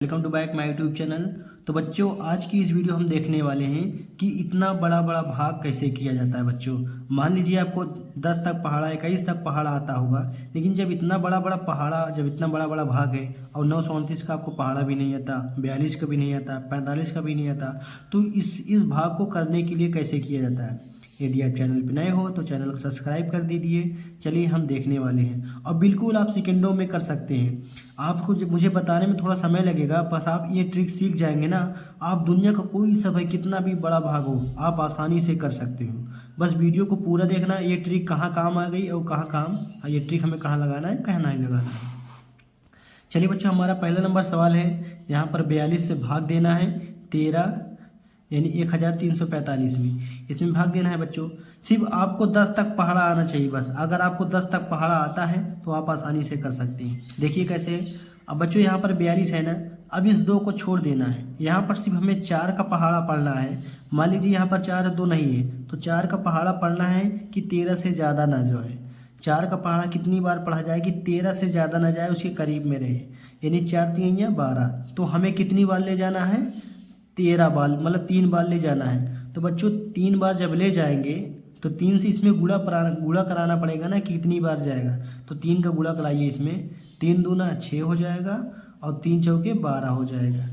Welcome to back my YouTube channel. तो बच्चों, आज की इस वीडियो हम देखने वाले हैं कि इतना बड़ा बड़ा भाग कैसे किया जाता है। बच्चों, मान लीजिए आपको 10 तक पहाड़ा 21 तक पहाड़ा आता होगा, लेकिन जब इतना बड़ा बड़ा पहाड़ा, जब इतना बड़ा बड़ा भाग है और 929 का आपको पहाड़ा भी नहीं आता, 42 का भी नहीं आता, 45 का भी नहीं आता, तो इस भाग को करने के लिए कैसे किया जाता है। यदि आप चैनल पर नए हो तो चैनल को सब्सक्राइब कर दीजिए। चलिए हम देखने वाले हैं और बिल्कुल आप सेकंडों में कर सकते हैं। आपको मुझे बताने में थोड़ा समय लगेगा, बस आप ये ट्रिक सीख जाएंगे ना, आप दुनिया का कोई सा भाई कितना भी बड़ा भाग हो आप आसानी से कर सकते हो। बस वीडियो को पूरा देखना, ये ट्रिक कहाँ काम आ गई और कहाँ काम, ये ट्रिक हमें कहाँ लगाना है, कहाँ नहीं लगाना है। चलिए बच्चों, हमारा पहला नंबर सवाल है, यहाँ पर 42 से भाग देना है 13 यानी 1345 में। इसमें भाग देना है बच्चों। सिर्फ आपको 10 तक पहाड़ा आना चाहिए बस। अगर आपको 10 तक पहाड़ा आता है तो आप आसानी से कर सकते हैं। देखिए कैसे है। अब बच्चों यहाँ पर 42 है ना, अब इस 2 को छोड़ देना है। यहाँ पर सिर्फ हमें 4 का पहाड़ा पढ़ना है। मान लीजिए यहाँ पर 4 2 नहीं है, तो 4 का पहाड़ा पढ़ना है कि 13 से ज़्यादा ना जाए। 4 का पहाड़ा कितनी बार पढ़ा जाए कि 13 से ज़्यादा ना जाए, उसके करीब में रहे। यानी 4 3 या 12, तो हमें कितनी बार ले जाना है, 13 बार, मतलब 3 बार ले जाना है। तो बच्चों 3 बार जब ले जाएंगे तो 3 से इसमें गुणा कराना पड़ेगा ना कि कितनी बार जाएगा। तो 3 का गुणा कराइए इसमें, 3 दूना 6 हो जाएगा और 3 चौके 12 हो जाएगा।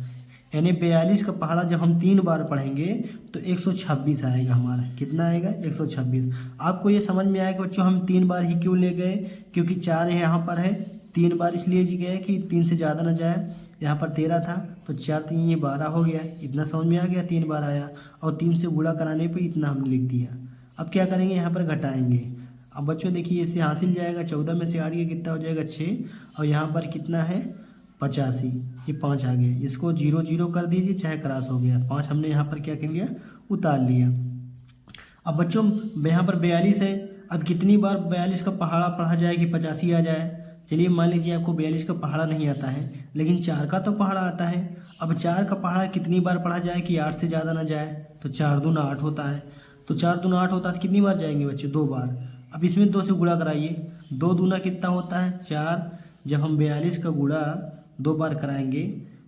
यानी 42 का पहाड़ा जब हम 3 बार पढ़ेंगे तो 126 आएगा हमारा। कितना आएगा, 126। आपको ये समझ में आएगा बच्चों हम 3 बार ही क्यों ले गए, क्योंकि 4 यहाँ पर है, 3 बार इसलिए जी गए कि 3 से ज़्यादा ना जाए। यहाँ पर 13 था तो 4 3 ये 12 हो गया। इतना समझ में आ गया, 3 बार आया और 3 से गुणा कराने पे इतना हमने लिख दिया। अब क्या करेंगे, यहाँ पर घटाएंगे। अब बच्चों देखिए इससे हासिल जाएगा, 14 में से 8 गया कितना हो जाएगा 6, और यहाँ पर कितना है 85, ये 5 आ गया। इसको 0 0 कर दीजिए, चाहे क्रॉस हो गया। 5 हमने यहाँ पर क्या कर लिया, उतार लिया। अब बच्चों यहाँ पर 42 है, अब कितनी बार 42 का पहाड़ा पढ़ा जाए कि 85 आ जाए। चलिए मान लीजिए आपको 42 का पहाड़ा नहीं आता है, लेकिन 4 का तो पहाड़ा आता है। अब 4 का पहाड़ा कितनी बार पढ़ा जाए कि 8 से ज़्यादा ना जाए। तो 4 दूना 8 होता है, तो 4 दूना 8 होता है तो कितनी बार जाएंगे बच्चे, 2 बार। अब इसमें 2 से गुणा कराइए, 2 दूना कितना होता है 4। जब हम 42 का गुणा 2 बार कराएंगे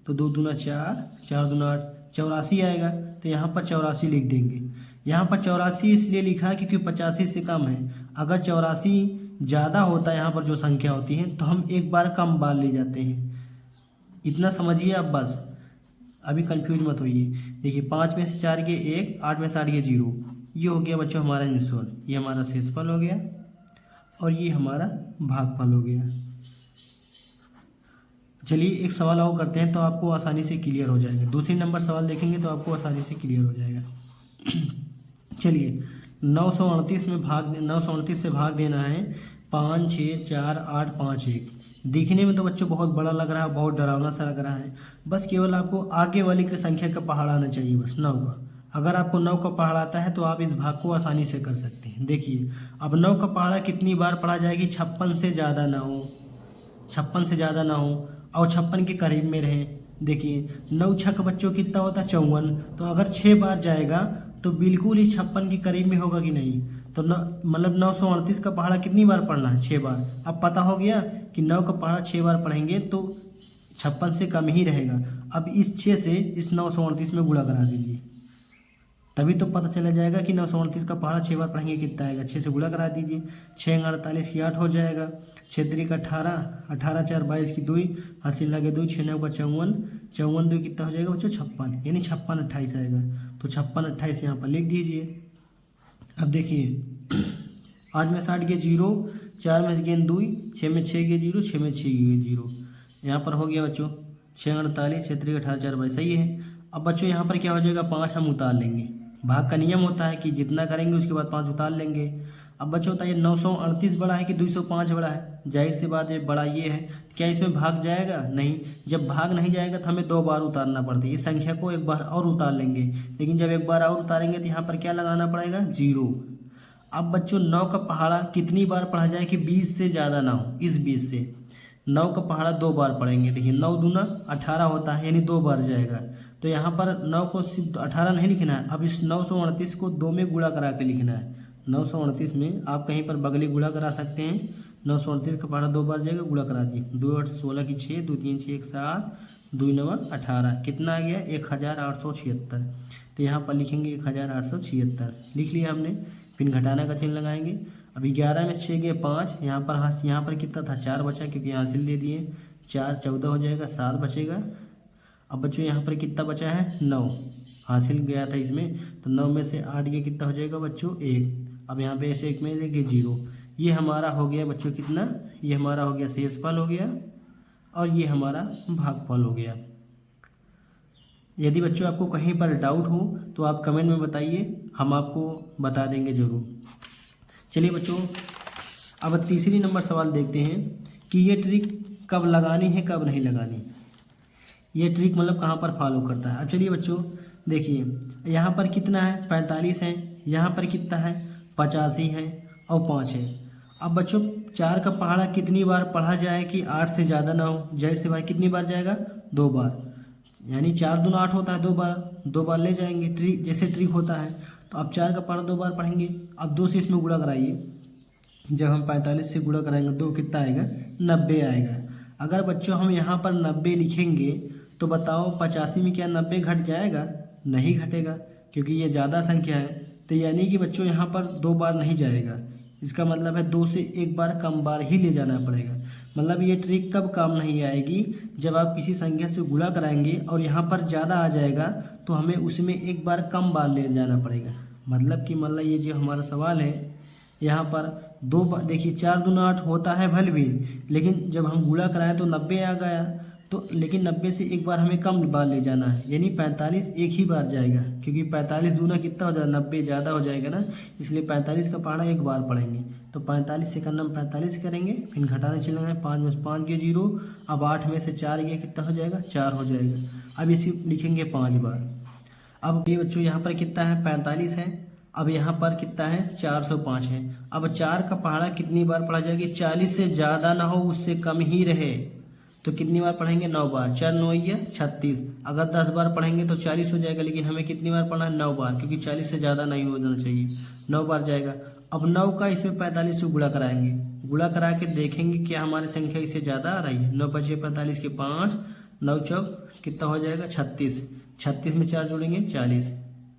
तो 2 दूना 4, 4 दूना 8, 84 आएगा। तो यहाँ पर 84 लिख देंगे। यहाँ पर 84 इसलिए लिखा है क्योंकि 85 से कम है। अगर 84 ज़्यादा होता है, यहाँ पर जो संख्या होती है, तो हम एक बार कम बार ले जाते हैं। इतना समझिए आप बस, अभी कंफ्यूज मत होइए। देखिए 5 में से 4 गए 1, 8 में से 8 गए 0। ये हो गया बच्चों हमारा निष्फल, ये हमारा शेषफल हो गया और ये हमारा भागफल हो गया। चलिए एक सवाल और करते हैं तो आपको आसानी से क्लियर हो जाएगा। दूसरी नंबर सवाल देखेंगे तो आपको आसानी से क्लियर हो जाएगा। चलिए 929 से भाग देना है 5 6 4 8 5 1। दिखने में तो बच्चों बहुत बड़ा लग रहा है, बहुत डरावना सा लग रहा है। बस केवल आपको आगे वाली की संख्या का पहाड़ा आना चाहिए, बस 9 का। अगर आपको 9 का पहाड़ा आता है तो आप इस भाग को आसानी से कर सकते हैं। देखिए अब 9 का पहाड़ा कितनी बार पढ़ा जाएगी, 56 से ज़्यादा ना हो, 56 से ज़्यादा ना हो और 56 के करीब में रहे। देखिए 9 छक बच्चों कितना होता है 54, तो अगर 6 बार जाएगा तो बिल्कुल ही 56 के करीब में होगा कि नहीं। तो मतलब 938 का पहाड़ा कितनी बार पढ़ना है, 6 बार। अब पता हो गया कि 9 का पहाड़ा 6 बार पढ़ेंगे तो 56 से कम ही रहेगा। अब इस 6 से इस 938 में गुणा करा दीजिए, तभी तो पता चला जाएगा कि 938 का पहाड़ा 6 बार पढ़ेंगे कितना आएगा। 6 से गुणा करा दीजिए, 6 48 की 8 हो जाएगा, 6 3 का 18, 18 4 22 की 2, हासिल लगे 2, 6 9 का 54, 54 2 कितना हो जाएगा बच्चों 56, यानी 56 28 आएगा। तो 56 28 यहाँ पर लिख दीजिए। अब देखिए 8 में 60 गए 0, 4 में से गेंद 2, 6 में 6 गए 0, 6 में 6 गए 0। यहाँ पर हो गया बच्चों 6 48, 6 3 18 4 22, सही है। अब बच्चों यहाँ पर क्या हो जाएगा, 5 हम उतार लेंगे। भाग का नियम होता है कि जितना करेंगे उसके बाद 5 उतार लेंगे। अब बच्चों बताइए 938 बड़ा है कि 205 बड़ा है। जाहिर सी बात है बड़ा ये है, क्या इसमें भाग जाएगा, नहीं। जब भाग नहीं जाएगा तो हमें 2 बार उतारना पड़ता है। इस संख्या को एक बार और उतार लेंगे, लेकिन जब एक बार और उतारेंगे तो यहाँ पर क्या लगाना पड़ेगा, 0। अब बच्चों 9 का पहाड़ा कितनी बार पढ़ा जाए कि 20 से ज़्यादा ना हो। इस 20 से 9 का पहाड़ा 2 बार पढ़ेंगे। देखिए 9 दूना 18 होता है, यानी 2 बार जाएगा। तो यहाँ पर 9 को सिर्फ 18 नहीं लिखना है, अब इस 938 को 2 में गुणा करा के लिखना है। 938 में आप कहीं पर बगली गुणा करा सकते हैं। 938 का पहाड़ा 2 बार जाएगा, गुणा करा दिए। 2 8 16 की 6, 2 3 6 1 7, 2 नवा 18, कितना आ गया 1876। तो यहाँ पर लिखेंगे 1876, लिख लिया हमने। फिर घटाना का चिन्ह लगाएंगे। अभी 11 में 6 गए 5, यहाँ पर कितना था 4 बचा, क्योंकि हासिल दे दिए। 4 14 हो जाएगा, 7 बचेगा। अब बच्चों यहाँ पर कितना बचा है 9, हासिल गया था इसमें, तो 9 में से 8 गया कितना हो जाएगा बच्चों 1। अब यहाँ पे ऐसे 1 में देंगे 0। ये हमारा हो गया बच्चों कितना, ये हमारा हो गया शेषफल हो गया, और ये हमारा भागफल हो गया। यदि बच्चों आपको कहीं पर डाउट हो तो आप कमेंट में बताइए, हम आपको बता देंगे ज़रूर। चलिए बच्चों, अब तीसरी नंबर सवाल देखते हैं कि ये ट्रिक कब लगानी है कब नहीं लगानी। ये ट्रिक मतलब कहाँ पर फॉलो करता है। अब चलिए बच्चों देखिए, यहाँ पर कितना है 45 है, यहाँ पर कितना है 85 है और 5 है। अब बच्चों 4 का पहाड़ा कितनी बार पढ़ा जाए कि 8 से ज़्यादा ना हो। जाहिर सी बात कितनी बार जाएगा 2 बार, यानी 4 दूना 8 होता है, 2 बार ले जाएंगे। ट्रिक जैसे ट्रिक होता है, तो अब 4 का पहाड़ा 2 बार पढ़ेंगे। अब 2 से इसमें गुणा कराइए, जब हम 45 से गुणा कराएंगे 2 कितना आएगा 90 आएगा। अगर बच्चों हम यहाँ पर 90 लिखेंगे तो बताओ 85 में क्या 90 घट जाएगा? नहीं घटेगा, क्योंकि ये ज़्यादा संख्या है। तो यानी कि बच्चों यहाँ पर 2 बार नहीं जाएगा, इसका मतलब है 2 से 1 बार कम बार ही ले जाना पड़ेगा। मतलब ये ट्रिक कब काम नहीं आएगी, जब आप किसी संख्या से गुणा कराएंगे और यहाँ पर ज़्यादा आ जाएगा तो हमें उसमें 1 बार कम बार ले जाना पड़ेगा। मतलब ये जो हमारा सवाल है, यहाँ पर 2 बार देखिए, 4 दूना 8 होता है भले भी, लेकिन जब हम गुणा कराएं तो 90 आ गया। तो लेकिन 90 से 1 बार हमें कम बार ले जाना है, यानी 45 एक ही बार जाएगा, क्योंकि 45 दूना कितना हो जाएगा 90 ज़्यादा हो जाएगा ना, इसलिए 45 का पहाड़ा 1 बार पढ़ेंगे। तो 45 से करना 45 करेंगे, फिर घटाने चलेंगे, 5 में से 5 गए 0। अब 8 में से 4 गया कितना हो जाएगा 4 हो जाएगा। अब इसी लिखेंगे 5 बार। अब ये बच्चों यहाँ पर कितना है 45 है, अब यहाँ पर कितना है 405 है। अब 4 का पहाड़ा कितनी बार पढ़ा जाएगा? 40 से ज़्यादा ना हो, उससे कम ही रहे, तो कितनी बार पढ़ेंगे 9 बार। 4 9 या 36। अगर 10 बार पढ़ेंगे तो 40 हो जाएगा, लेकिन हमें कितनी बार पढ़ना है 9 बार, क्योंकि 40 से ज़्यादा नहीं होना चाहिए। 9 बार जाएगा। अब 9 का इसमें 45 से गुणा कराएंगे, गुणा करा के देखेंगे क्या हमारी संख्या इससे ज़्यादा आ रही है। 9 बचे 45 के 5, 9 चौक कितना हो जाएगा 36। 36 में 4 जोड़ेंगे 40,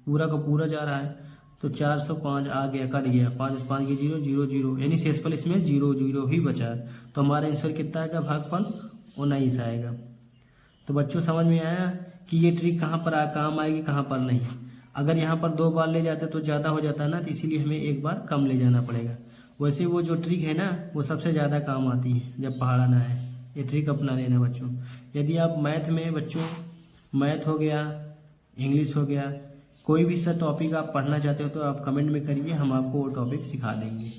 पूरा का पूरा जा रहा है, तो 405 आ गया, कट गया। 5 5 के 0 0 0, यानी शेषफल इसमें 0 0 ही बचा है। तो हमारा आंसर कितना आएगा भागफल 19 आएगा। तो बच्चों समझ में आया कि ये ट्रिक कहाँ पर काम आएगी कहाँ पर नहीं। अगर यहाँ पर 2 बार ले जाते तो ज़्यादा हो जाता है ना, तो इसीलिए हमें 1 बार कम ले जाना पड़ेगा। वैसे वो जो ट्रिक है ना, वो सबसे ज़्यादा काम आती है जब पहाड़ा ना है। ये ट्रिक अपना लेना बच्चों। यदि आप मैथ में बच्चों, मैथ हो गया, इंग्लिश हो गया, कोई भी सा टॉपिक आप पढ़ना चाहते हो तो आप कमेंट में करिए, हम आपको वो टॉपिक सिखा देंगे।